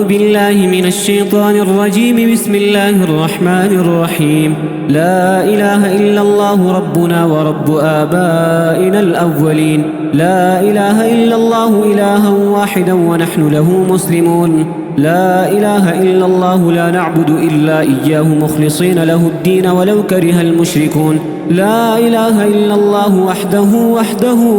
بالله من الشيطان الرجيم. بسم الله الرحمن الرحيم. لا إله إلا الله ربنا ورب آبائنا الأولين. لا إله إلا الله إلها واحدا ونحن له مسلمون. لا إله إلا الله لا نعبد إلا إياه مخلصين له الدين ولو كره المشركون. لا إله إلا الله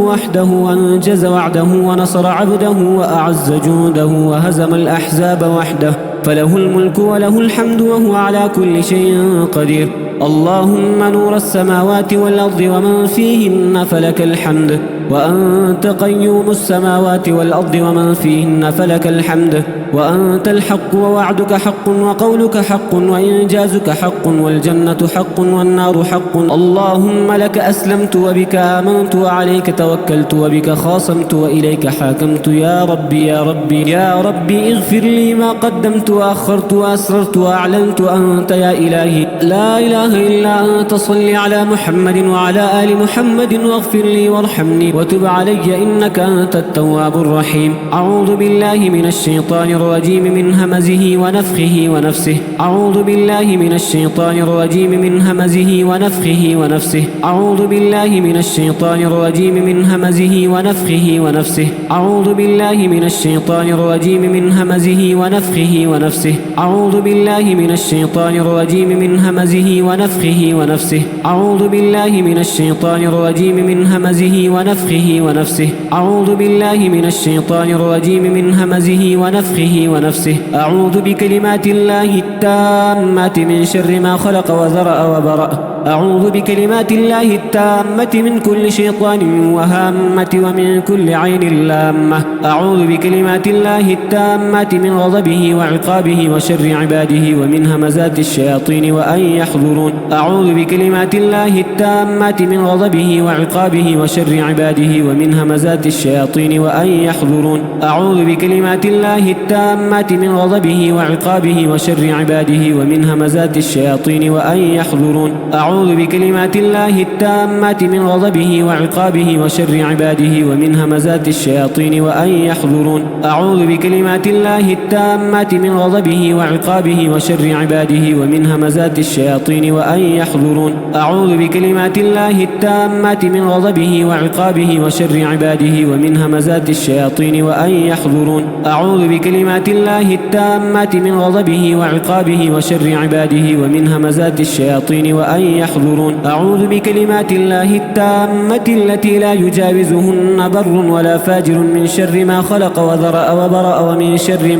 وحده أنجز وعده ونصر عبده وأعز جنده وهزم الأحزاب وحده، فله الملك وله الحمد وهو على كل شيء قدير. اللهم نور السماوات والأرض ومن فيهن فلك الحمد، وأنت قيوم السماوات والأرض ومن فيهن فلك الحمد، وأنت الحق ووعدك حق وقولك حق وإنجازك حق والجنة حق والنار حق. اللهم لك أسلمت وبك آمنت وعليك توكلت وبك خاصمت وإليك حاكمت. يا ربي يا ربي يا ربي اغفر لي ما قدمت وأخرت وأسررت وأعلنت أنت يا إلهي. لا إله إلا أنت. صل على محمد وعلى آل محمد واغفر لي وارحمني وتب علي إنك أنت التواب الرحيم. أعوذ بالله من الشيطان الرجيم من همزه ونفخه ونفسه. أعوذ بالله من الشيطان الرجيم من همزه ونفخه ونفسه. أعوذ بالله من الشيطان الرجيم من همزه ونفخه ونفسه. أعوذ بالله من الشيطان الرجيم من همزه ونفخه ونفسه. أعوذ بالله من الشيطان الرجيم من همزه ونفخه ونفسه. أعوذ بالله من الشيطان الرجيم من همزه ونفخه ونفسه. أعوذ بالله من الشيطان الرجيم من همزه ونفخه ونفسه. أعوذ بكلمات الله التامات من شر ما خلق وذرأ وبرأ. أعوذ بكلمات الله التامة من كل شيطان وهامة ومن كل عين لامة. أعوذ بكلمات الله التامة من غضبه وعقابه وشر عباده ومن همزات الشياطين وأن يحضرون. أعوذ بكلمات الله التامة من غضبه وعقابه وشر عباده ومن همزات الشياطين وأن يحضرون. أعوذ بكلمات الله التامة من غضبه وعقابه وشر عباده ومن همزات الشياطين وأن يحضرون. أعوذ بكلمات الله التامة من غضبه وعقابه وشر عباده ومن همزات الشياطين وأن يحضرون. أعوذ بكلمات الله التامة من غضبه وعقابه وشر عباده ومن همزات الشياطين وأن يحضرون. أعوذ بكلمات الله التامة من غضبه وعقابه وشر عباده ومن همزات الشياطين وأن يحضرون. أعوذ بكلمات الله التامة من غضبه وعقابه وشر عباده ومن همزات الشياطين وأن يحضرون. أعوذ بكلمات الله التامة التي لا يجاوزهن بر ولا فاجر من شر ما خلق وذرأ وبرأ ومن شر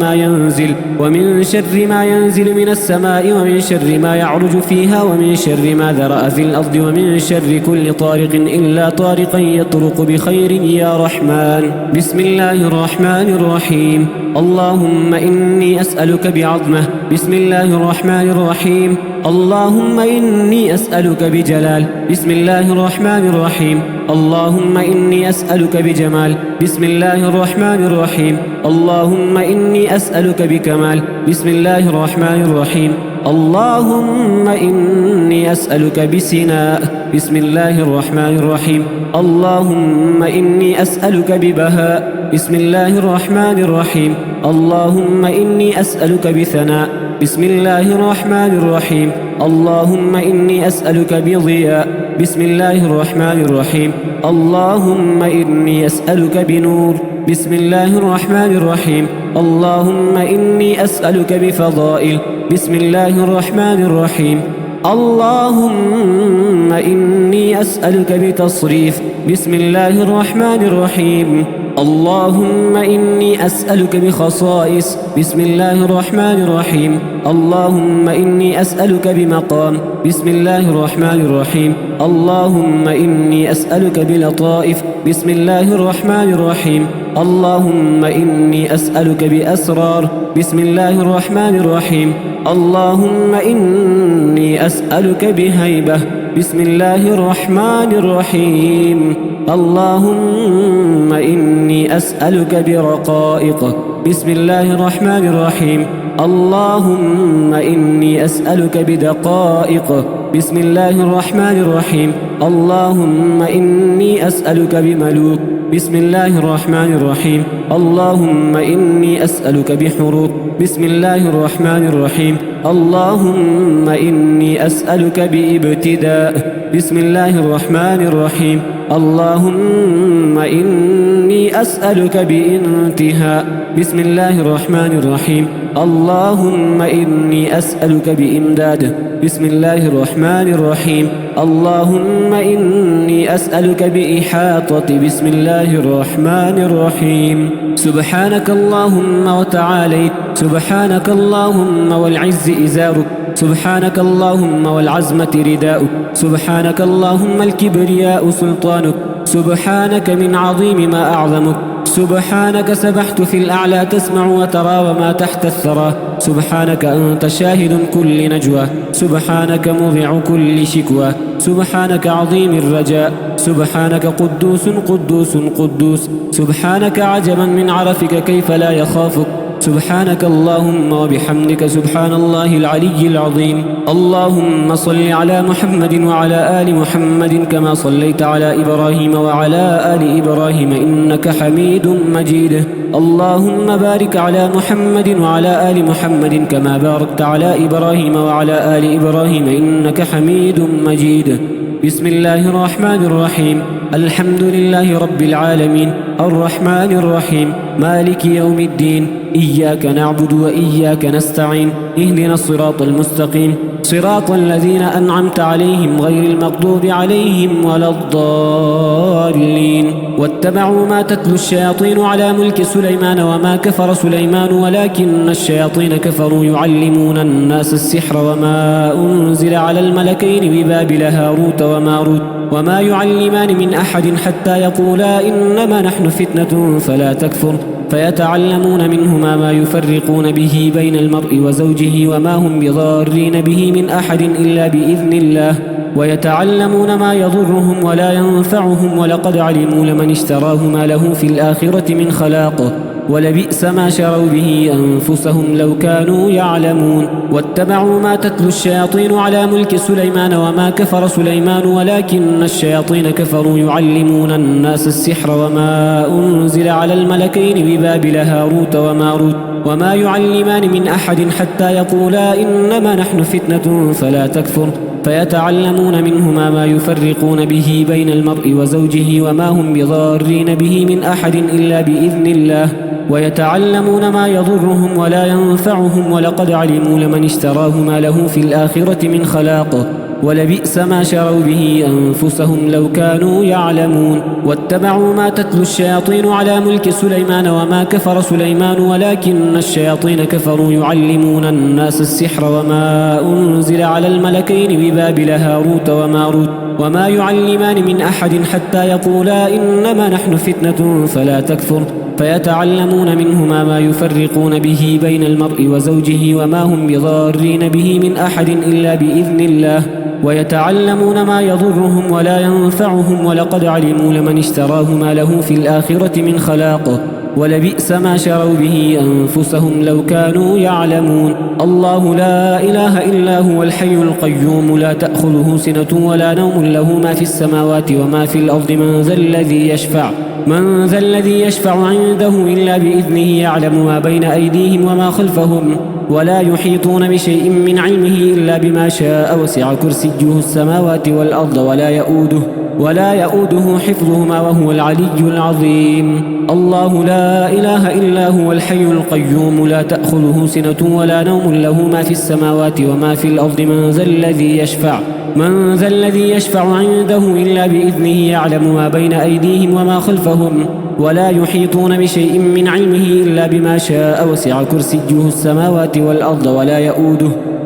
ما ينزل من السماء ومن شر ما يعرج فيها ومن شر ما ذرأ في الأرض ومن شر كل طارق إلا طارقا يطرق بخير يا رحمن. بسم الله الرحمن الرحيم. اللهم إني أسألك بعظمة. بسم الله الرحمن الرحيم. اللهم إني أسألك بجلال. بسم الله الرحمن الرحيم. اللهم إني أسألك بجمال. بسم الله الرحمن الرحيم. اللهم إني أسألك بكمال. بسم الله الرحمن الرحيم. اللهم إني أسألك بسناء. بسم الله الرحمن الرحيم. اللهم إني أسألك ببهاء. بسم الله الرحمن الرحيم. اللهم إني أسألك بثناء. بسم الله الرحمن الرحيم. اللهم إني أسألك بضياء. بسم الله الرحمن الرحيم. اللهم إني أسألك بنور. بسم الله الرحمن الرحيم. اللهم إني أسألك بفضائل. بسم الله الرحمن الرحيم. اللهم إني أسألك بتصريف. بسم الله الرحمن الرحيم. اللهم إني أسألك بخصائص. بسم الله الرحمن الرحيم. اللهم إني أسألك بمقام. بسم الله الرحمن الرحيم. اللهم إني أسألك بلطائف. بسم الله الرحمن الرحيم. اللهم إني أسألك بأسرار. بسم الله الرحمن الرحيم. اللهم إني أسألك بهيبة. بسم الله الرحمن الرحيم. اللهم إني أسألك برقائق. بسم الله الرحمن الرحيم. اللهم إني أسألك بدقائق. بسم الله الرحمن الرحيم. اللهم إني أسألك بملوك. بسم الله الرحمن الرحيم اللهم إني أسألك بحروف بسم الله الرحمن الرحيم اللهم إني أسألك بابتداء بسم الله الرحمن الرحيم اللهم إني أسألك بانتهاء بسم الله الرحمن الرحيم اللهم إني أسألك بإمداد بسم الله الرحمن الرحيم اللهم إني أسألك بإحاطة بسم الله الرحمن الرحيم سبحانك اللهم وتعاليت سبحانك اللهم والعز إزارك سبحانك اللهم والعزمة رداؤك سبحانك اللهم الكبرياء سلطانك سبحانك من عظيم ما أعظمك سبحانك سبحت في الأعلى تسمع وترى وما تحت الثرى سبحانك أنت شاهد كل نجوى سبحانك مضع كل شكوى سبحانك عظيم الرجاء سبحانك قدوس قدوس قدوس سبحانك عجبا من عرفك كيف لا يخافك سبحانك اللهم وبحمدك سبحان الله العلي العظيم اللهم صل على محمد وعلى آل محمد كما صليت على إبراهيم وعلى آل إبراهيم إنك حميد مجيد اللهم بارك على محمد وعلى آل محمد كما باركت على إبراهيم وعلى آل إبراهيم إنك حميد مجيد بسم الله الرحمن الرحيم الحمد لله رب العالمين الرحمن الرحيم مالك يوم الدين إياك نعبد وإياك نستعين اهدنا الصراط المستقيم صراط الذين أنعمت عليهم غير المغضوب عليهم ولا الضالين واتبعوا ما تتلو الشياطين على ملك سليمان وما كفر سليمان ولكن الشياطين كفروا يعلمون الناس السحر وما أنزل على الملكين ببابل هاروت وماروت وما يعلمان من أحد حتى يقولا إنما نحن فتنة فلا تكفر فيتعلمون منهما ما يفرقون به بين المرء وزوجه وما هم بضارين به من أحد إلا بإذن الله ويتعلمون ما يضرهم ولا ينفعهم ولقد علموا لمن اشتراه ما له في الآخرة من خلاق ولبئس ما شروا به أنفسهم لو كانوا يعلمون واتبعوا ما تتلو الشياطين على ملك سليمان وما كفر سليمان ولكن الشياطين كفروا يعلمون الناس السحر وما أنزل على الملكين ببابل هاروت وماروت وما يعلمان من أحد حتى يقولا إنما نحن فتنة فلا تكفر فيتعلمون منهما ما يفرقون به بين المرء وزوجه وما هم بضارين به من أحد إلا بإذن الله ويتعلمون ما يضرهم ولا ينفعهم ولقد علموا لمن اشتراه ما له في الآخرة من خلاق ولبئس ما شروا به أنفسهم لو كانوا يعلمون واتبعوا ما تتلو الشياطين على ملك سليمان وما كفر سليمان ولكن الشياطين كفروا يعلمون الناس السحر وما أنزل على الملكين ببابل هاروت وماروت وما يعلمان من أحد حتى يقولا إنما نحن فتنة فلا تكفر فيتعلمون منهما ما يفرقون به بين المرء وزوجه وما هم بضارين به من أحد إلا بإذن الله ويتعلمون ما يضرهم ولا ينفعهم ولقد علموا لمن اشتراه ما له في الآخرة من خلاق ولبئس ما شروا به أنفسهم لو كانوا يعلمون الله لا إله إلا هو الحي القيوم لا تأخذه سنة ولا نوم له ما في السماوات وما في الأرض من ذا الذي يشفع عنده إلا بإذنه يعلم ما بين أيديهم وما خلفهم ولا يحيطون بشيء من علمه إلا بما شاء وسع كرسيه السماوات والأرض ولا يؤوده حفظهما وهو العلي العظيم الله لا إله إلا هو الحي القيوم لا تأخذه سنة ولا نوم له ما في السماوات وما في الأرض من ذا الذي يشفع عنده إلا بإذنه يعلم ما بين أيديهم وما خلفهم ولا يحيطون بشيء من علمه إلا بما شاء وسع كرسيه السماوات والأرض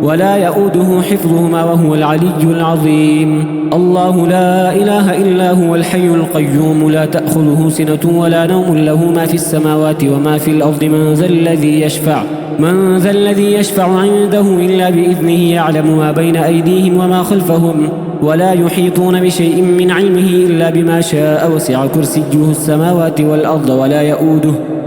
ولا يؤوده حفظهما وهو العلي العظيم الله لا إله إلا هو الحي القيوم لا تأخذه سنة ولا نوم له ما في السماوات وما في الأرض من ذا الذي يشفع عنده إلا بإذنه يعلم ما بين أيديهم وما خلفهم ولا يحيطون بشيء من علمه إلا بما شاء وسع كرسيه السماوات والأرض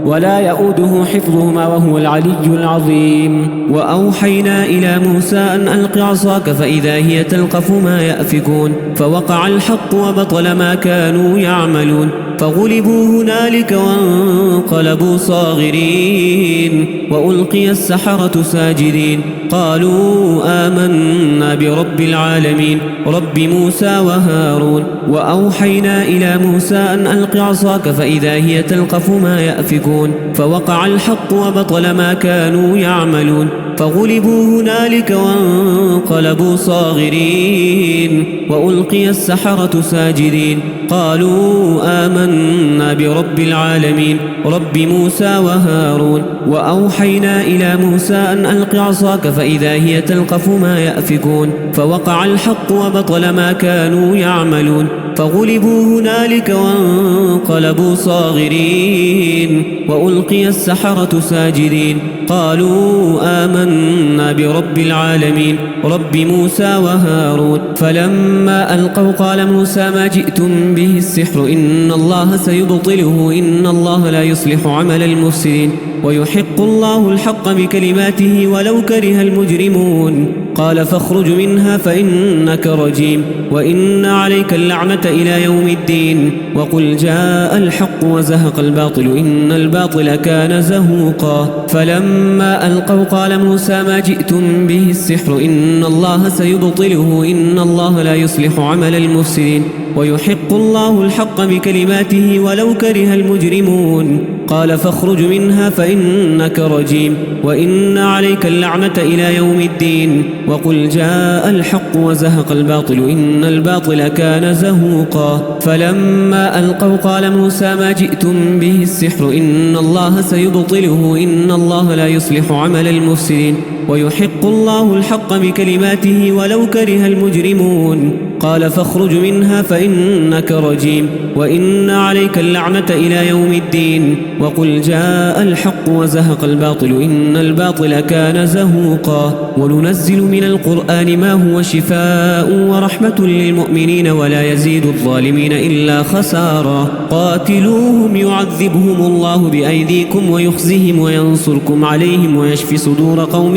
ولا يؤوده حفظهما وهو العلي العظيم وأوحينا إلى موسى أن ألق عصاك فإذا هي تلقف ما يأفكون فوقع الحق وبطل ما كانوا يعملون فغلبوا هنالك وانقلبوا صاغرين وألقي السحرة ساجدين قالوا آمنا برب العالمين رب موسى وهارون وأوحينا إلى موسى أن ألق عصاك فإذا هي تلقف ما يأفكون فوقع الحق وبطل ما كانوا يعملون فغلبوا هنالك وانقلبوا صاغرين وألقي السحرة ساجدين قالوا آمنا برب العالمين رب موسى وهارون وأوحينا إلى موسى أن ألق عصاك فإذا هي تلقف ما يأفكون فوقع الحق وبطل ما كانوا يعملون فغلبوا هنالك وانقلبوا صاغرين وألقي السحرة ساجدين قالوا آمنا برب العالمين رب موسى وهارون فلما ألقوا قال موسى ما جئتم به السحر إن الله سيبطله إن الله لا يصلح عمل المفسدين ويحق الله الحق بكلماته ولو كره المجرمون قال فاخرج منها فإنك رجيم وإن عليك اللعنة إلى يوم الدين وقل جاء الحق وزهق الباطل إن الباطل كان زهوقا فلما ألقوا قال موسى ما جئتم به السحر إن الله سيبطله إن الله لا يصلح عمل المفسدين ويحق الله الحق بكلماته ولو كره المجرمون قال فاخرج منها فإنك رجيم وإن عليك اللعنة إلى يوم الدين وقل جاء الحق وزهق الباطل إن الباطل كان زهوقا فلما ألقوا قال موسى ما جئتم به السحر إن الله سيبطله إن الله لا يصلح عمل المفسدين ويحق الله الحق بكلماته ولو كره المجرمون قال فاخرج منها فإنك رجيم وإن عليك اللعنة إلى يوم الدين وقل جاء الحق وزهق الباطل إن الباطل كان زهوقا وننزل من القرآن ما هو شفاء ورحمة للمؤمنين ولا يزيد الظالمين إلا خسارا قاتلوهم يعذبهم الله بأيديكم ويخزهم وينصركم عليهم ويشفي صدور قوم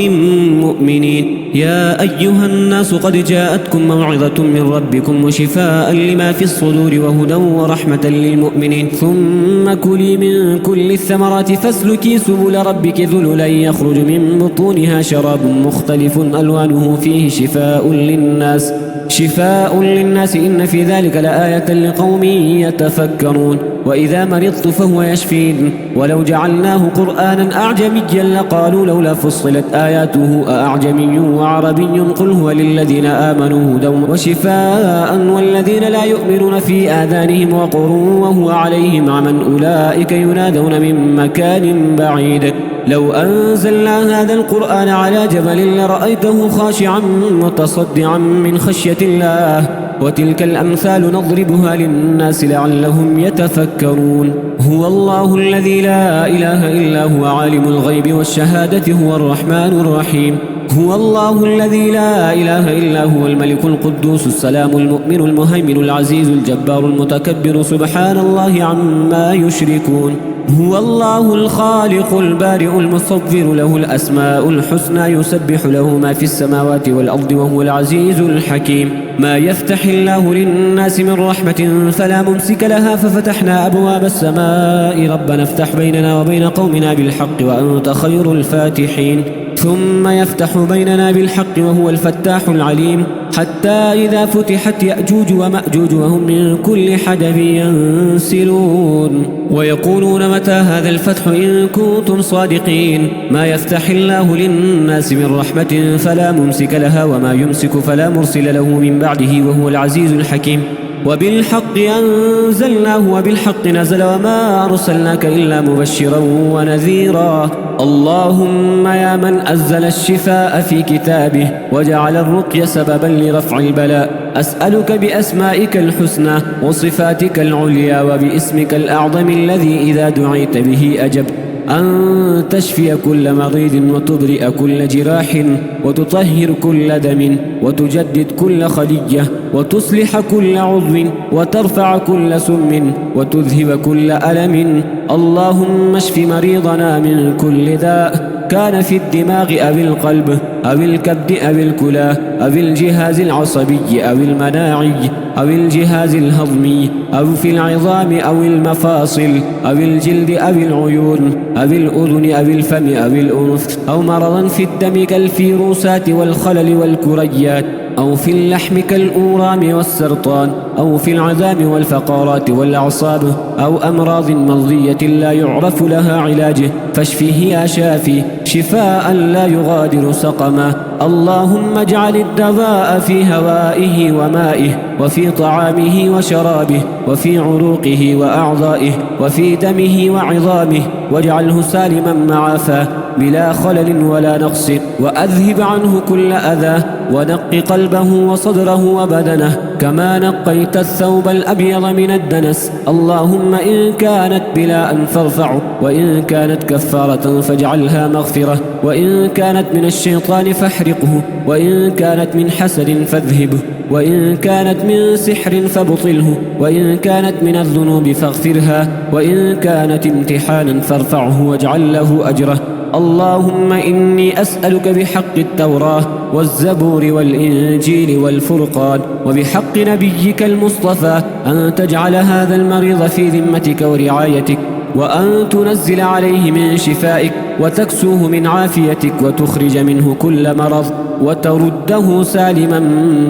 مؤمنين يا أيها الناس قد جاءتكم موعظة من ربكم وشفاء لما في الصدور وهدى ورحمة للمؤمنين ثم كلي من كل الثمرات فاسلكي سبل ربك ذللا يخرج من بطونها شراب مختلف ألوانه فيه شفاء للناس إن في ذلك لآية لقوم يتفكرون وإذا مرضت فهو يشفين ولو جعلناه قرآنا أعجميا لقالوا لولا فصلت آياته أأعجمي وعربي قل هو للذين آمنوا هدى وشفاء والذين لا يؤمنون في آذانهم وقر وهو عليهم عمى أولئك ينادون من مكان بعيد لو أنزلنا هذا القرآن على جبل لرأيته خاشعا متصدعا من خشية الله وتلك الأمثال نضربها للناس لعلهم يتفكرون هو الله الذي لا إله إلا هو عالم الغيب والشهادة هو الرحمن الرحيم هو الله الذي لا إله إلا هو الملك القدوس السلام المؤمن المهيمن العزيز الجبار المتكبر سبحان الله عما يشركون هو الله الخالق البارئ المصور له الأسماء الحسنى يسبح له ما في السماوات والأرض وهو العزيز الحكيم ما يفتح الله للناس من رحمة فلا ممسك لها ففتحنا أبواب السماء ربنا افتح بيننا وبين قومنا بالحق وأنت خير الفاتحين ثم يفتح بيننا بالحق وهو الفتاح العليم حتى إذا فتحت يأجوج ومأجوج وهم من كل حدب ينسلون ويقولون متى هذا الفتح إن كنتم صادقين ما يفتح الله للناس من رحمة فلا ممسك لها وما يمسك فلا مرسل له من بعده وهو العزيز الحكيم وبالحق أنزلناه وبالحق نزل وما أرسلناك إلا مبشرا ونذيرا اللهم يا من أنزل الشفاء في كتابه وجعل الرقي سببا لرفع البلاء أسألك بأسمائك الحسنى وصفاتك العليا وباسمك الأعظم الذي إذا دعيت به أجبت أن تشفي كل مريض وتبرئ كل جراح وتطهر كل دم وتجدد كل خلية وتصلح كل عضو وترفع كل سم وتذهب كل ألم اللهم اشف مريضنا من كل داء كان في الدماغ أو القلب أو الكبد أو الكلى أو الجهاز العصبي أو المناعي أو الجهاز الهضمي أو في العظام أو المفاصل أو الجلد أو العيون أو الأذن أو الفم أو الأنف أو مرضا في الدم كالفيروسات والخلل والكريات أو في اللحم كالأورام والسرطان أو في العظام والفقرات والأعصاب أو أمراض مرضية لا يعرف لها علاج فاشفه يا شافي شفاء لا يغادر سقما. اللهم اجعل الدواء في هوائه ومائه وفي طعامه وشرابه وفي عروقه وأعضائه وفي دمه وعظامه واجعله سالما معافى بلا خلل ولا نقص وأذهب عنه كل أذى ونق قلبه وصدره وبدنه كما نقيت الثوب الأبيض من الدنس. اللهم إن كانت بلاء فارفعه وإن كانت كفارة فاجعلها مغفرة وإن كانت من الشيطان فاحرقه وإن كانت من حسد فاذهبه وإن كانت من سحر فابطله وإن كانت من الذنوب فاغفرها وإن كانت امتحانا فارفعه واجعل له أجره. اللهم إني أسألك بحق التوراة والزبور والإنجيل والفرقان وبحق نبيك المصطفى أن تجعل هذا المريض في ذمتك ورعايتك وأن تنزل عليه من شفائك وتكسوه من عافيتك وتخرج منه كل مرض وترده سالما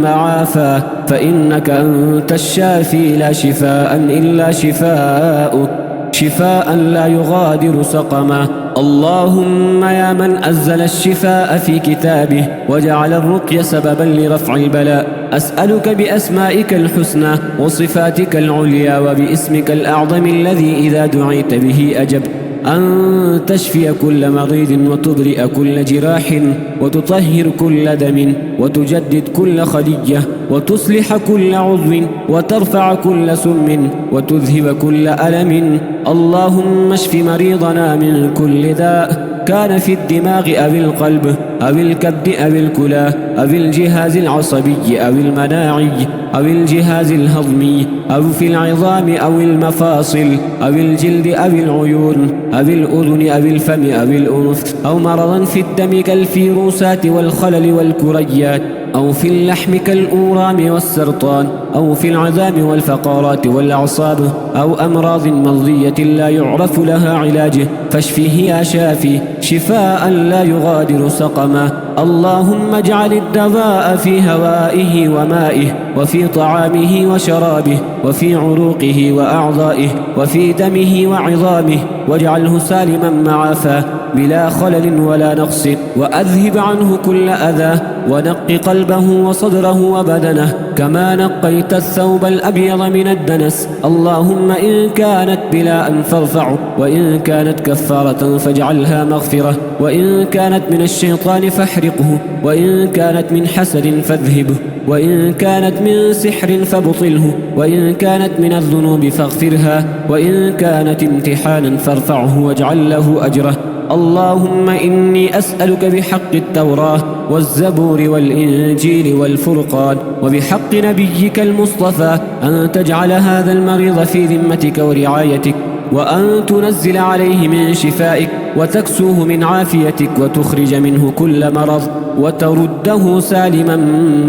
معافى فإنك أنت الشافي لا شفاء إلا شفاءك شفاء لا يغادر سقما. اللهم يا من أنزل الشفاء في كتابه وجعل الرقي سببا لرفع البلاء أسألك بأسمائك الحسنى وصفاتك العليا وباسمك الأعظم الذي إذا دعيت به أجبت أن تشفي كل مريض وتبرئ كل جراح وتطهر كل دم وتجدد كل خلية وتصلح كل عضو وترفع كل سم وتذهب كل ألم. اللهم اشف مريضنا من كل داء كان في الدماغ أو القلب أو الكبد أو الكلى أو الجهاز العصبي أو المناعي أو الجهاز الهضمي أو في العظام أو المفاصل أو الجلد أو العيون أو الأذن أو الفم أو الأنف أو مرضا في الدم كالفيروسات والخلل والكريات أو في اللحم كالأورام والسرطان أو في العظام والفقرات والأعصاب أو أمراض مرضية لا يعرف لها علاج فاشفه يا شافي شفاء لا يغادر سقما. اللهم اجعل الدواء في هوائه ومائه وفي طعامه وشرابه وفي عروقه وأعضائه وفي دمه وعظامه واجعله سالما معافى بلا خلل ولا نقص وأذهب عنه كل أذى ونق قلبه وصدره وبدنه كما نقيت الثوب الأبيض من الدنس. اللهم إن كانت بلاء فارفعه وإن كانت كفارة فاجعلها مغفرة وإن كانت من الشيطان فاحرقه وإن كانت من حسد فاذهبه وإن كانت من سحر فابطله وإن كانت من الذنوب فاغفرها وإن كانت امتحانا فارفعه واجعل له أجره. اللهم إني أسألك بحق التوراة والزبور والإنجيل والفرقان وبحق نبيك المصطفى أن تجعل هذا المريض في ذمتك ورعايتك وأن تنزل عليه من شفائك وتكسوه من عافيتك وتخرج منه كل مرض وترده سالما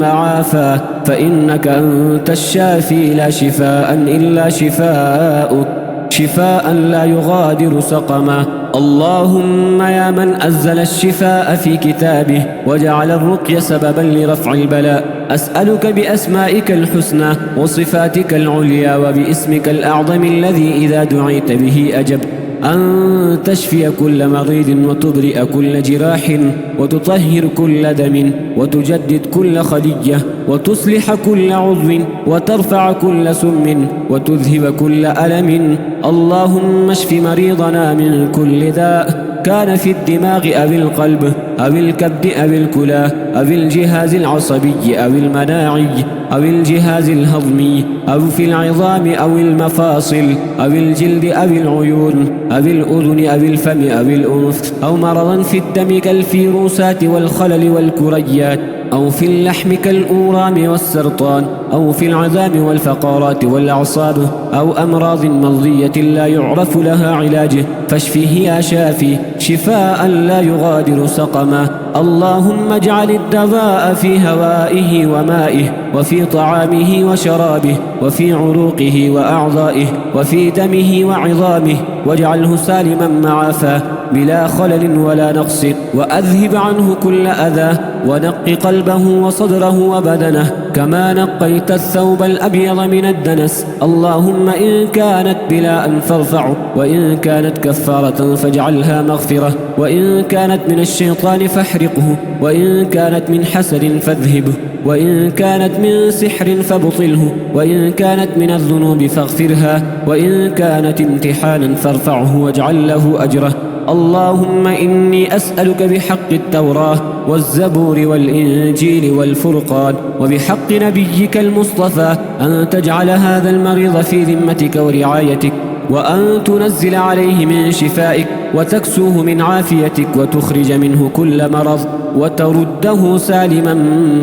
معافى فإنك أنت الشافي لا شفاء إلا شفاءك شفاء لا يغادر سقما. اللهم يا من أنزل الشفاء في كتابه وجعل الرقي سببا لرفع البلاء أسألك بأسمائك الحسنى وصفاتك العليا وباسمك الأعظم الذي إذا دعيت به أجبت أن تشفي كل مريض وتبرئ كل جراح وتطهر كل دم وتجدد كل خلية وتصلح كل عضو وترفع كل سم وتذهب كل ألم. اللهم اشف مريضنا من كل داء كان في الدماغ أو القلب أو الكبد أو الكلى أو الجهاز العصبي أو المناعي أو الجهاز الهضمي أو في العظام أو المفاصل أو الجلد أو العيون أو الأذن أو الفم أو الأنف أو مرضا في الدم كالفيروسات والخلل والكريات أو في اللحم كالأورام والسرطان أو في العظام والفقرات والأعصاب أو أمراض مرضية لا يعرف لها علاج فاشفه يا شافي شفاء لا يغادر سقما. اللهم اجعل الدواء في هوائه ومائه وفي طعامه وشرابه وفي عروقه وأعضائه وفي دمه وعظامه، واجعله سالما معافاه بلا خلل ولا نقص، وأذهب عنه كل أذى، ونق قلبه وصدره وبدنه كما نقيت الثوب الأبيض من الدنس. اللهم إن كانت بلاء فارفعه، وإن كانت كفارة فاجعلها مغفرة، وإن كانت من الشيطان فاحرقه، وإن كانت من حسد فاذهبه، وإن كانت من سحر فابطله، وإن كانت من الذنوب فاغفرها، وإن كانت امتحانا فارفعه واجعل له أجره. اللهم إني أسألك بحق التوراة والزبور والإنجيل والفرقان وبحق نبيك المصطفى أن تجعل هذا المريض في ذمتك ورعايتك، وأن تنزل عليه من شفائك، وتكسوه من عافيتك، وتخرج منه كل مرض، وترده سالما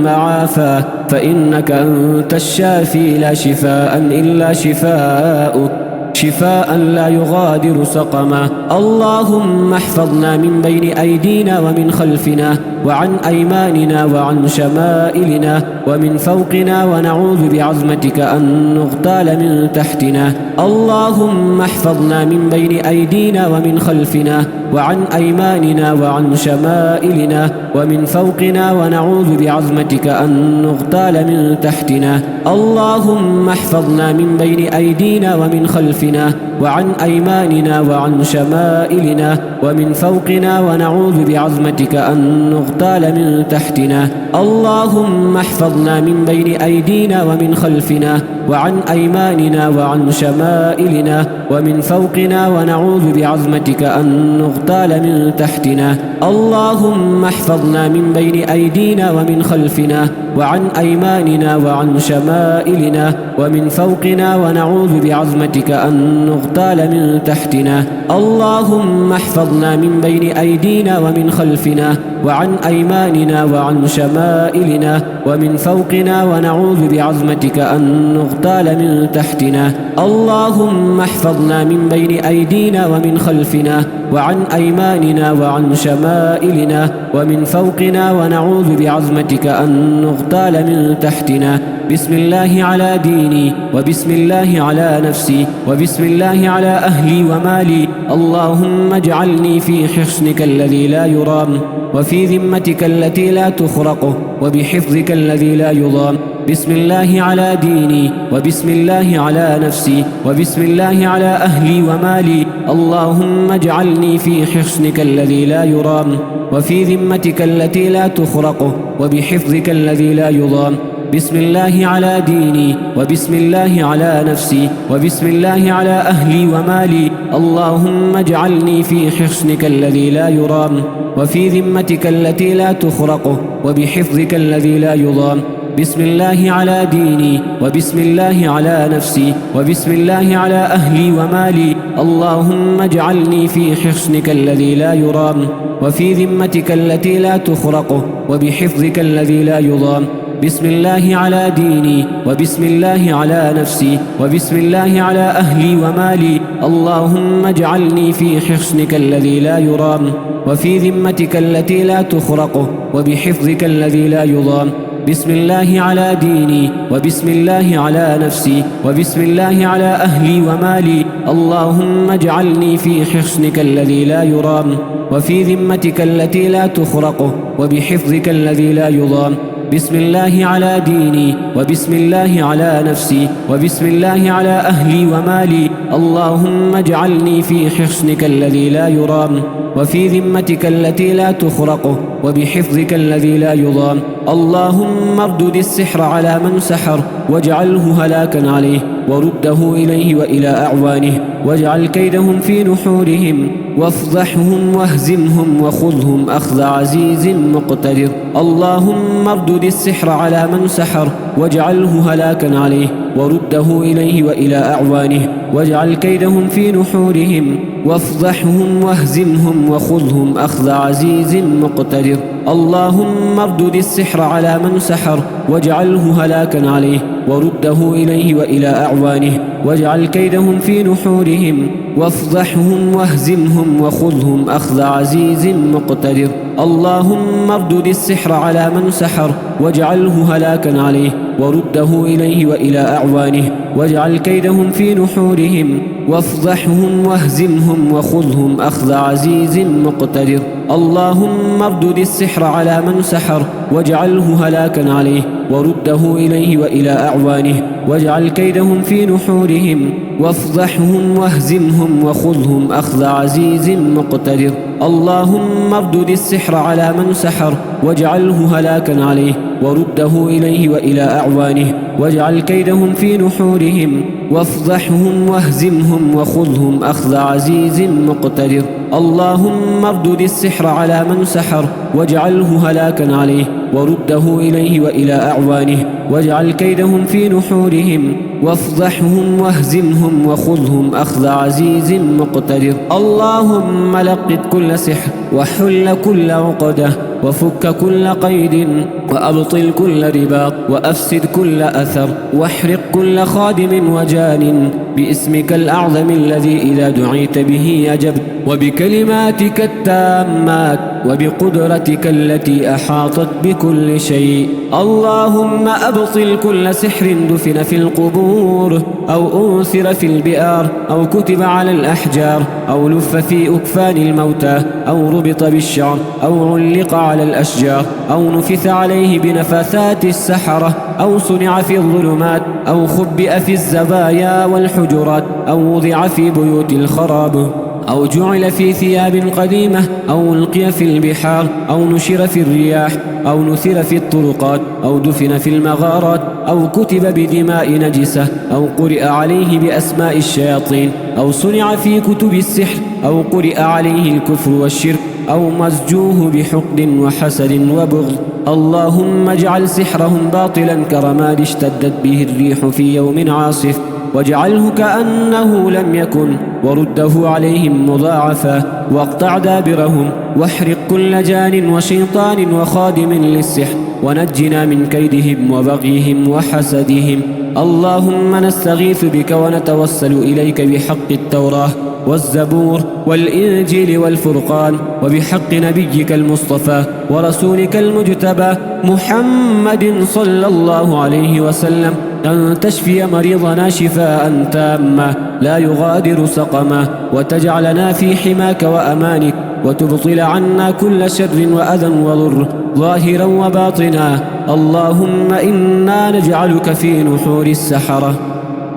معافاه، فإنك أنت الشافي لا شفاء إلا شفاؤك، شفاء لا يغادر سقما. اللهم احفظنا من بين أيدينا ومن خلفنا وعن أيماننا وعن شمائلنا ومن فوقنا، ونعوذ بعظمتك أن نغتال من تحتنا. اللهم احفظنا من بين أيدينا ومن خلفنا وعن أيماننا وعن شمائلنا ومن فوقنا، ونعوذ بعظمتك أن نغتال من تحتنا. اللهم احفظنا من بين أيدينا ومن خلفنا وعن أيماننا وعن شمائلنا ومن فوقنا، ونعوذ بعظمتك أن نغتال من تحتنا. اللهم احفظنا من بين أيدينا ومن خلفنا وعن أيماننا وعن شمائلنا ومن فوقنا، ونعوذ بعظمتك أن نغتال من تحتنا. اللهم احفظنا من بين أيدينا ومن خلفنا وعن أيماننا وعن شمائلنا ومن فوقنا، ونعوذ بعظمتك أن نغتال من تحتنا. اللهم احفظنا من بين أيدينا ومن خلفنا وعن أيماننا وعن شمائلنا ومن فوقنا، ونعوذ بعظمتك أن نغتال من تحتنا. اللهم احفظنا من بين أيدينا ومن خلفنا وعن أيماننا وعن شمائلنا ومن فوقنا، ونعوذ بعظمتك أن نغتال من تحتنا. بسم الله على ديني، وبسم الله على نفسي، وبسم الله على أهلي ومالي. اللهم اجعلني في حصنك الذي لا يرام، وفي ذمتك التي لا تخرق، وبحفظك الذي لا يضام. بسم الله على ديني، وبسم الله على نفسي، وبسم الله على أهلي ومالي. اللهم اجعلني في حصنك الذي لا يرام، وفي ذمتك التي لا تخرق، وبحفظك الذي لا يضام. بسم الله على ديني، وبسم الله على نفسي، وبسم الله على أهلي ومالي. اللهم اجعلني في حصنك الذي لا يرام، وفي ذمتك التي لا تخرق، وبحفظك الذي لا يضام. بسم الله على ديني، وبسم الله على نفسي، وبسم الله على أهلي ومالي. اللهم اجعلني في حصنك الذي لا يرام، وفي ذمتك التي لا تخرق، وبحفظك الذي لا يضام. بسم الله على ديني، وبسم الله على نفسي، وبسم الله على أهلي ومالي. اللهم اجعلني في حصنك الذي لا يرام، وفي ذمتك التي لا تخرق، وبحفظك الذي لا يضام. بسم الله على ديني، وبسم الله على نفسي، وبسم الله على أهلي ومالي. اللهم اجعلني في حصنك الذي لا يرام، وفي ذمتك التي لا تخرق، وبحفظك الذي لا يضام. بسم الله على ديني، وبسم الله على نفسي، وبسم الله على أهلي ومالي. اللهم اجعلني في حصنك الذي لا يرام، وفي ذمتك التي لا تخرق، وبحفظك الذي لا يضام. اللهم اردد السحر على من سحر، واجعله هلاكا عليه، ورده إليه وإلى أعوانه، واجعل كيدهم في نحورهم، وافضحهم واهزمهم، وخذهم أخذ عزيز مقتدر. اللهم اردد السحر على من سحر، واجعله هلاكا عليه، ورده إليه وإلى أعوانه، واجعل كيدهم في نحورهم، وافضحهم واهزمهم وخذهم أخذ عزيز مقتدر. اللهم اردد السحر على من سحر واجعله هلاكا عليه ورده إليه وإلى أعوانه واجعل كيدهم في نحورهم وافضحهم واهزمهم وخذهم أخذ عزيز مقتدر. اللهم اردد السحر على من سحر واجعله هلاكا عليه ورده إليه وإلى أعوانه واجعل كيدهم في نحورهم وافضحهم واهزمهم وخذهم أخذ عزيز مقتدر. اللهم اردد السحر على من سحر واجعله هلاكا عليه ورده إليه وإلى أعوانه واجعل كيدهم في نحورهم وافضحهم واهزمهم وخذهم أخذ عزيز مقتدر. اللهم اردد السحر على من سحر واجعله هلاكا عليه ورده إليه وإلى أعوانه واجعل كيدهم في نحورهم وافضحهم واهزمهم وخذهم أخذ عزيز مقتدر. اللهم اردد السحر على من سحر واجعله هلاكا عليه ورده إليه وإلى أعوانه واجعل كيدهم في نحورهم وافضحهم واهزمهم وخذهم أخذ عزيز مقتدر. اللهم لقد كل سحر وحل كل عقدة وفك كل قيد وأبطل كل رباط وأفسد كل أثر واحرق كل خادم وجان باسمك الأعظم الذي إذا دعيت به أجبت وبكلماتك التامات وبقدرتك التي أحاطت بكل شيء. اللهم أبطل كل سحر دفن في القبور أو أنثر في البئار أو كتب على الأحجار أو لف في أكفان الموتى أو ربط بالشعر أو علق على الأشجار أو نفث عليه بنفاثات السحرة أو صنع في الظلمات أو خبئ في الزبايا والحجرات أو وضع في بيوت الخراب أو جعل في ثياب قديمة أو ألقي في البحار أو نشر في الرياح أو نثر في الطرقات أو دفن في المغارات أو كتب بدماء نجسة أو قرئ عليه بأسماء الشياطين أو صنع في كتب السحر أو قرئ عليه الكفر والشرك أو مزجوه بحقد وحسد وبغض. اللهم اجعل سحرهم باطلا كرماد اشتدت به الريح في يوم عاصف واجعله كأنه لم يكن ورده عليهم مضاعفا واقطع دابرهم واحرق كل جان وشيطان وخادم للسحر ونجنا من كيدهم وبغيهم وحسدهم. اللهم نستغيث بك ونتوسل إليك بحق التوراة والزبور والإنجيل والفرقان وبحق نبيك المصطفى ورسولك المجتبى محمد صلى الله عليه وسلم أن تشفي مريضنا شفاء تاما لا يغادر سقما وتجعلنا في حماك وأمانك وتبطل عنا كل شر وأذى وضر ظاهرا وباطنا. اللهم إنا نجعلك في نحور السحرة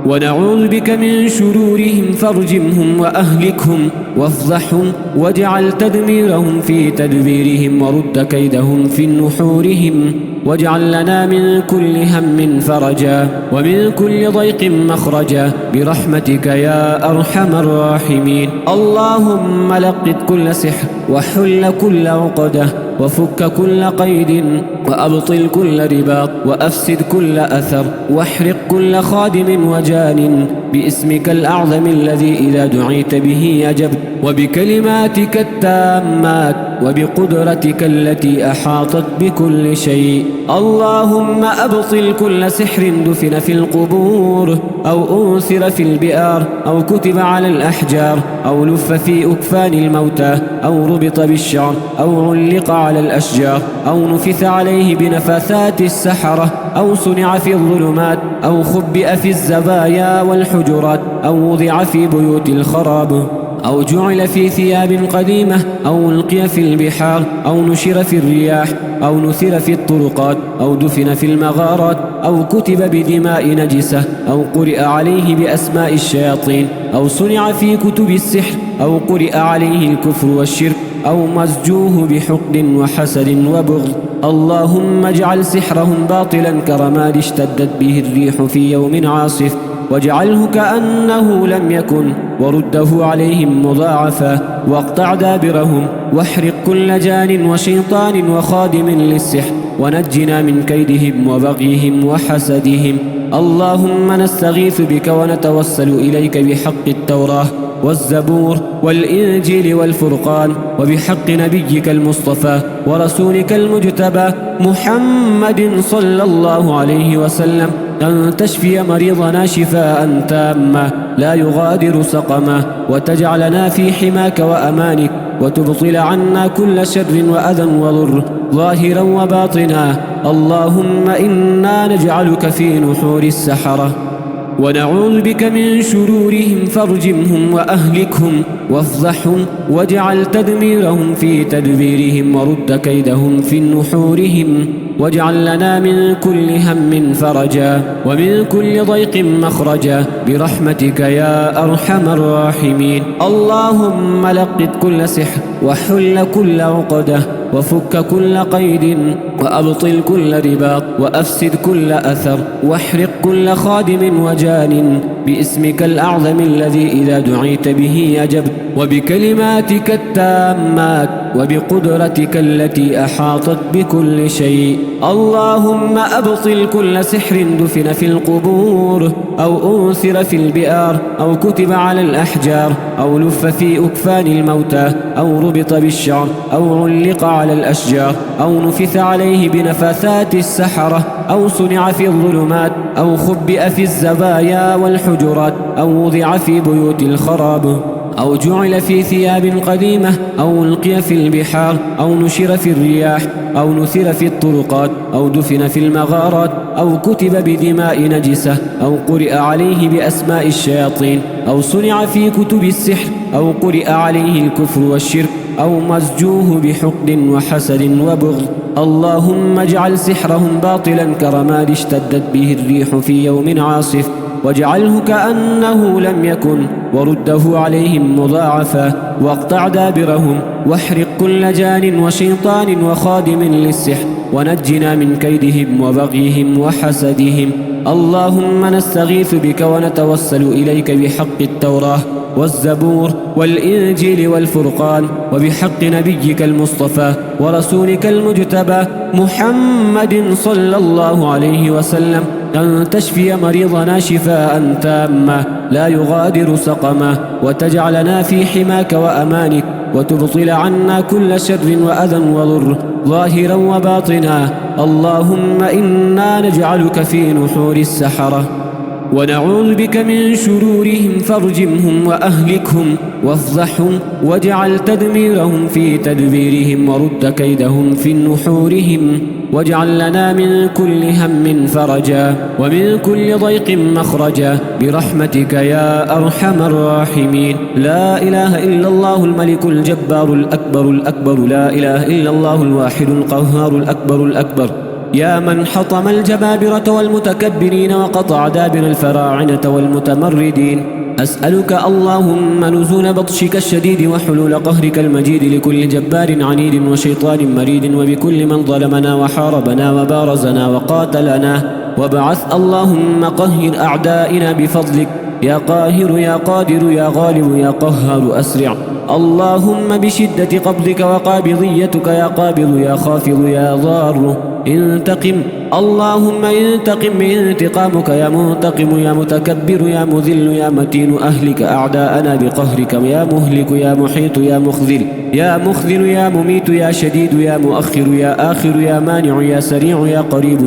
ونعوذ بك من شرورهم فارجمهم وأهلكهم وافضحهم واجعل تدميرهم في تدبيرهم ورد كيدهم في نحورهم واجعل لنا من كل هم فرجا ومن كل ضيق مخرجا برحمتك يا أرحم الراحمين. اللهم لقد كل سحر وحل كل عقدة وفك كل قيد وأبطل كل رباط وأفسد كل أثر واحرق كل خادم وجان باسمك الأعظم الذي إذا دعيت به أجبت وبكلماتك التامات وبقدرتك التي أحاطت بكل شيء. اللهم أبطل كل سحر دفن في القبور أو أنثر في البئار أو كتب على الأحجار أو لف في أكفان الموتى أو ربط بالشعر أو علق على الأشجار أو نفث عليه بنفاثات السحرة أو صنع في الظلمات أو خبئ في الزبايا والحجرات أو وضع في بيوت الخراب أو جعل في ثياب قديمة أو ألقي في البحار أو نشر في الرياح أو نثر في الطرقات أو دفن في المغارات أو كتب بدماء نجسة أو قرئ عليه بأسماء الشياطين أو صنع في كتب السحر أو قرئ عليه الكفر والشرك أو مزجوه بحقد وحسد وبغض. اللهم اجعل سحرهم باطلا كرماد اشتدت به الريح في يوم عاصف واجعله كأنه لم يكن ورده عليهم مضاعفا واقطع دابرهم واحرق كل جان وشيطان وخادم للسحر ونجنا من كيدهم وبغيهم وحسدهم. اللهم نستغيث بك ونتوسل إليك بحق التوراة والزبور والإنجيل والفرقان وبحق نبيك المصطفى ورسولك المجتبى محمد صلى الله عليه وسلم أن تشفي مريضنا شفاء تاما لا يغادر سقما وتجعلنا في حماك وأمانك وتبطل عنا كل شر وأذى وضر ظاهرا وباطنا. اللهم إنا نجعلك في نحور السحرة ونعوذ بك من شرورهم فارجمهم وأهلكهم وافضحهم واجعل تدميرهم في تدبيرهم ورد كيدهم في نحورهم واجعل لنا من كل هم فرجا ومن كل ضيق مخرجا برحمتك يا أرحم الراحمين. اللهم لقد كل سحر وحل كل عقدة وفك كل قيد وأبطل كل رباط وأفسد كل أثر واحرق كل خادم وجان باسمك الأعظم الذي إذا دعيت به أجبت وبكلماتك التامات وبقدرتك التي أحاطت بكل شيء. اللهم أبطل كل سحر دفن في القبور أو أنثر في البئار أو كتب على الأحجار أو لف في أكفان الموتى أو ربط بالشعر أو علق على الأشجار أو نفث عليه بنفاثات السحرة أو صنع في الظلمات أو خبئ في الزبايا والحجرات أو وضع في بيوت الخراب أو جعل في ثياب قديمة أو ألقي في البحار أو نشر في الرياح أو نثر في الطرقات أو دفن في المغارات أو كتب بدماء نجسة أو قرئ عليه بأسماء الشياطين أو صنع في كتب السحر أو قرئ عليه الكفر والشرك أو مزجوه بحقد وحسد وبغض. اللهم اجعل سحرهم باطلا كرماد اشتدت به الريح في يوم عاصف واجعله كأنه لم يكن ورده عليهم مضاعفا واقطع دابرهم واحرق كل جان وشيطان وخادم للسحر ونجنا من كيدهم وبغيهم وحسدهم. اللهم نستغيث بك ونتوسل إليك بحق التوراة والزبور والإنجيل والفرقان وبحق نبيك المصطفى ورسولك المجتبى محمد صلى الله عليه وسلم أن تشفي مريضنا شفاء تاما لا يغادر سقما وتجعلنا في حماك وأمانك وتبطل عنا كل شر وأذى وضر ظاهرا وباطنا. اللهم إنا نجعلك في نحور السحرة ونعوذ بك من شرورهم فارجمهم وأهلكهم وافضحهم واجعل تدميرهم في تدبيرهم ورد كيدهم في نحورهم واجعل لنا من كل هم فرجا ومن كل ضيق مخرجا برحمتك يا أرحم الراحمين. لا إله إلا الله الملك الجبار الأكبر الأكبر لا إله إلا الله الواحد القهار الأكبر الأكبر يا من حطم الجبابرة والمتكبرين وقطع دابر الفراعنة والمتمردين. أسألك اللهم نزول بطشك الشديد وحلول قهرك المجيد لكل جبار عنيد وشيطان مريد وبكل من ظلمنا وحاربنا وبارزنا وقاتلنا وبعث. اللهم قهر أعدائنا بفضلك يا قاهر يا قادر يا غالب يا قهار أسرع. اللهم بشدة قبضك وقابضيتك يا قابض يا خافض يا ضار انتقم. اللهم انتقم انتقامك يا منتقم يا متكبر يا مذل يا متين أهلك أعداءنا بقهرك يا مهلك يا محيط يا مخذل يا مخذل يا مميت يا شديد يا مؤخر يا آخر يا مانع يا سريع يا قريب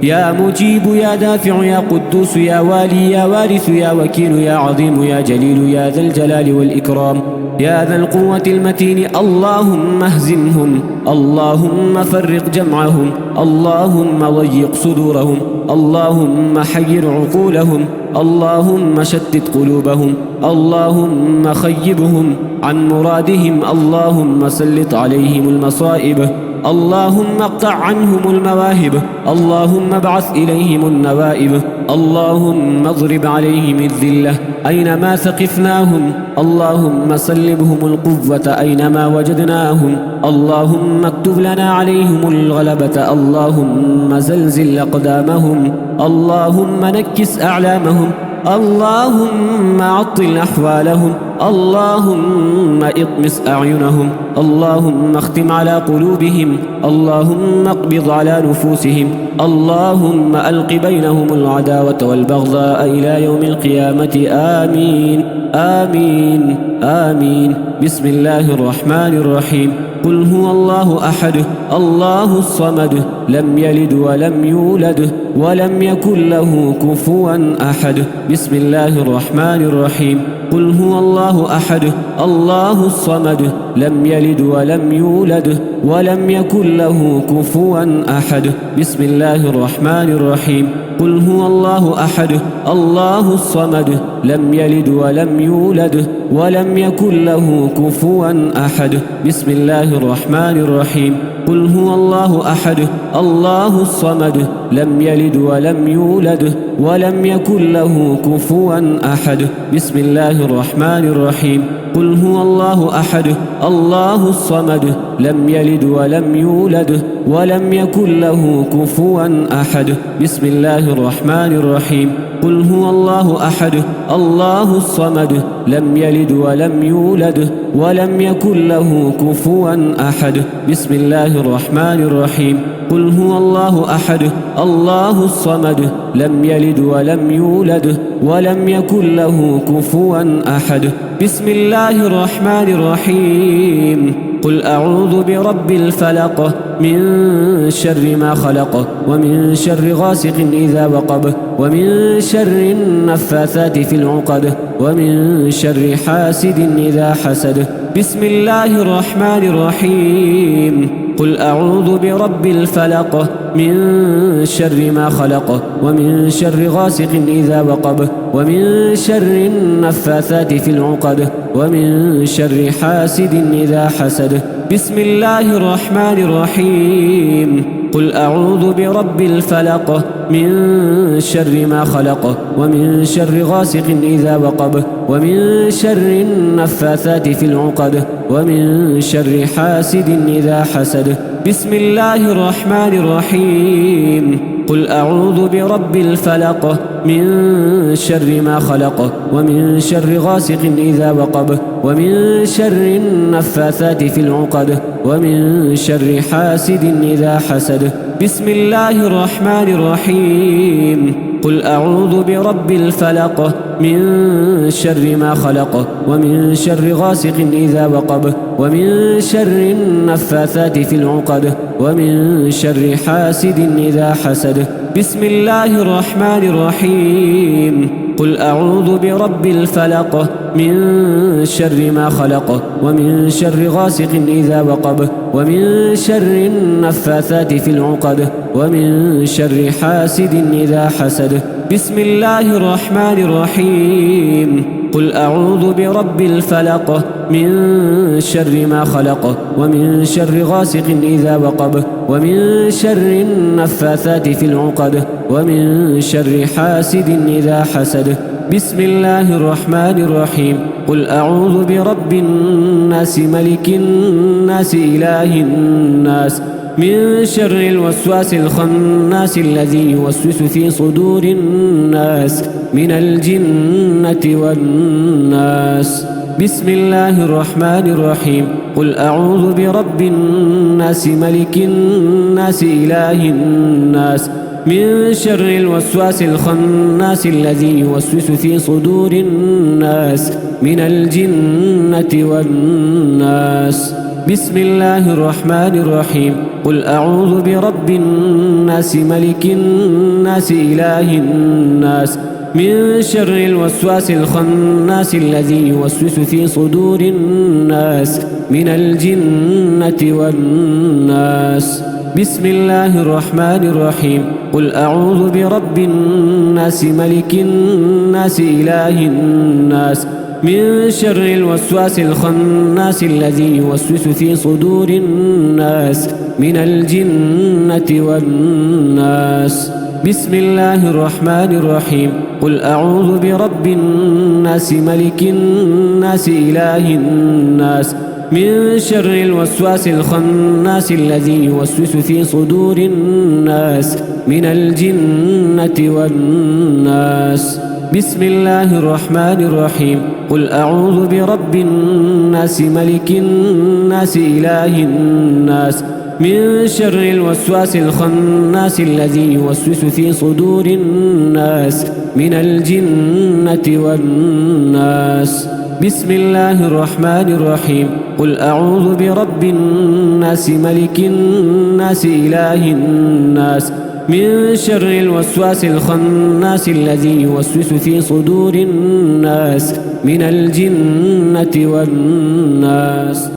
يا مجيب يا دافع يا قدوس يا والي يا وارث يا وكيل يا عظيم يا جليل يا ذا الجلال والإكرام يا ذا القوة المتين. اللهم اهزمهم اللهم فرق جمعهم اللهم ضيق صدورهم اللهم حير عقولهم اللهم شتت قلوبهم اللهم خيبهم عن مرادهم اللهم سلط عليهم المصائب اللهم اقطع عنهم المواهب اللهم ابعث إليهم النوائب اللهم اضرب عليهم الذلة أينما ثقفناهم اللهم سلبهم القوة أينما وجدناهم اللهم اكتب لنا عليهم الغلبة اللهم زلزل أقدامهم اللهم نكس أعلامهم اللهم عطل أحوالهم، اللهم اطمس أعينهم، اللهم اختم على قلوبهم، اللهم اقبض على نفوسهم، اللهم ألق بينهم العداوة والبغضاء إلى يوم القيامة. آمين آمين آمين. بسم الله الرحمن الرحيم. قل هو الله أحد الله الصمد لم يلد ولم يولد ولم يكن له كفوا أحد. بسم الله الرحمن الرحيم. قل هو الله أحد الله الصمد لم يلد ولم يولد ولم يكن له كفوا أحد. بسم الله الرحمن الرحيم. قل هو الله أحد الله الصمد لم يلد ولم يولد ولم يكن له كفوا أحد. بسم الله الرحمن الرحيم. قل هو الله أحد الله الصمد لم يلد ولم يولد ولم يكن له كفوا أحد. بسم الله الرحمن الرحيم. قل هو الله أحد الله الصمد لم يلد ولم يولد ولم يكن له كفوا أحد. بسم الله الرحمن الرحيم. قل هو الله أحد الله الصمد لم يلد ولم يولد ولم يكن له كفوا أحد. بسم الله الرحمن الرحيم. قل هو الله أحد الله الصمد لم يلد ولم يولد ولم يكن له كفوا أحد. بسم الله الرحمن الرحيم. قل أعوذ برب الفلق من شر ما خلق ومن شر غاسق إذا وقب ومن شر النفاثات في العقد ومن شر حاسد إذا حسد. بسم الله الرحمن الرحيم. قل أعوذ برب الفلق من شر ما خلق ومن شر غاسق إذا وقب ومن شر النفاثات في العقد ومن شر حاسد إذا حسد. بسم الله الرحمن الرحيم. قل أعوذ برب الفلق من شر ما خلق ومن شر غاسق إذا وقب ومن شر النفاثات في العقد ومن شر حاسد إذا حسد. بسم الله الرحمن الرحيم. قل أعوذ برب الفلق من شر ما خلق ومن شر غاسق إذا وقب ومن شر النفاثات في العقد ومن شر حاسد إذا حسد. بسم الله الرحمن الرحيم. قل أعوذ برب الفلق من شر ما خلق ومن شر غاسق إذا وقب ومن شر النفاثات في العقد ومن شر حاسد إذا حسد. بسم الله الرحمن الرحيم. قل أعوذ برب الفلق من شر ما خلق ومن شر غاسق إذا وقب ومن شر النفاثات في العقد ومن شر حاسد إذا حسد. بسم الله الرحمن الرحيم. قل أعوذ برب الفلق من شر ما خلق ومن شر غاسق إذا وقب ومن شر النفاثات في العقد ومن شر حاسد إذا حسد. بسم الله الرحمن الرحيم. قل أعوذ برب الناس ملك الناس إله الناس من شر الوسواس الخناس الذي يوسوس في صدور الناس من الجنة والناس. بسم الله الرحمن الرحيم. قل أعوذ برب الناس ملك الناس إله الناس من شر الوسواس الخناس الذي يوسوس في صدور الناس من الجنة والناس. بسم الله الرحمن الرحيم. قل أعوذ برب الناس ملك الناس إله الناس من شر الوسواس الخناس الذي يوسوس في صدور الناس من الجنة والناس. بسم الله الرحمن الرحيم. قل أعوذ برب الناس ملك الناس إله الناس من شر الوسواس الخناس الذي يوسوس في صدور الناس من الجنة والناس. بسم الله الرحمن الرحيم. قل أعوذ برب الناس ملك الناس إله الناس من شر الوسواس الخناس الذي يوسوس في صدور الناس من الجنة والناس. بسم الله الرحمن الرحيم قل أعوذ برب الناس ملك الناس إله الناس من شر الوسواس الخناس الذي يوسوس في صدور الناس من الجنة والناس بسم الله الرحمن الرحيم قل أعوذ برب الناس ملك الناس إله الناس من شر الوسواس الخناس الذي يوسوس في صدور الناس من الجنة والناس.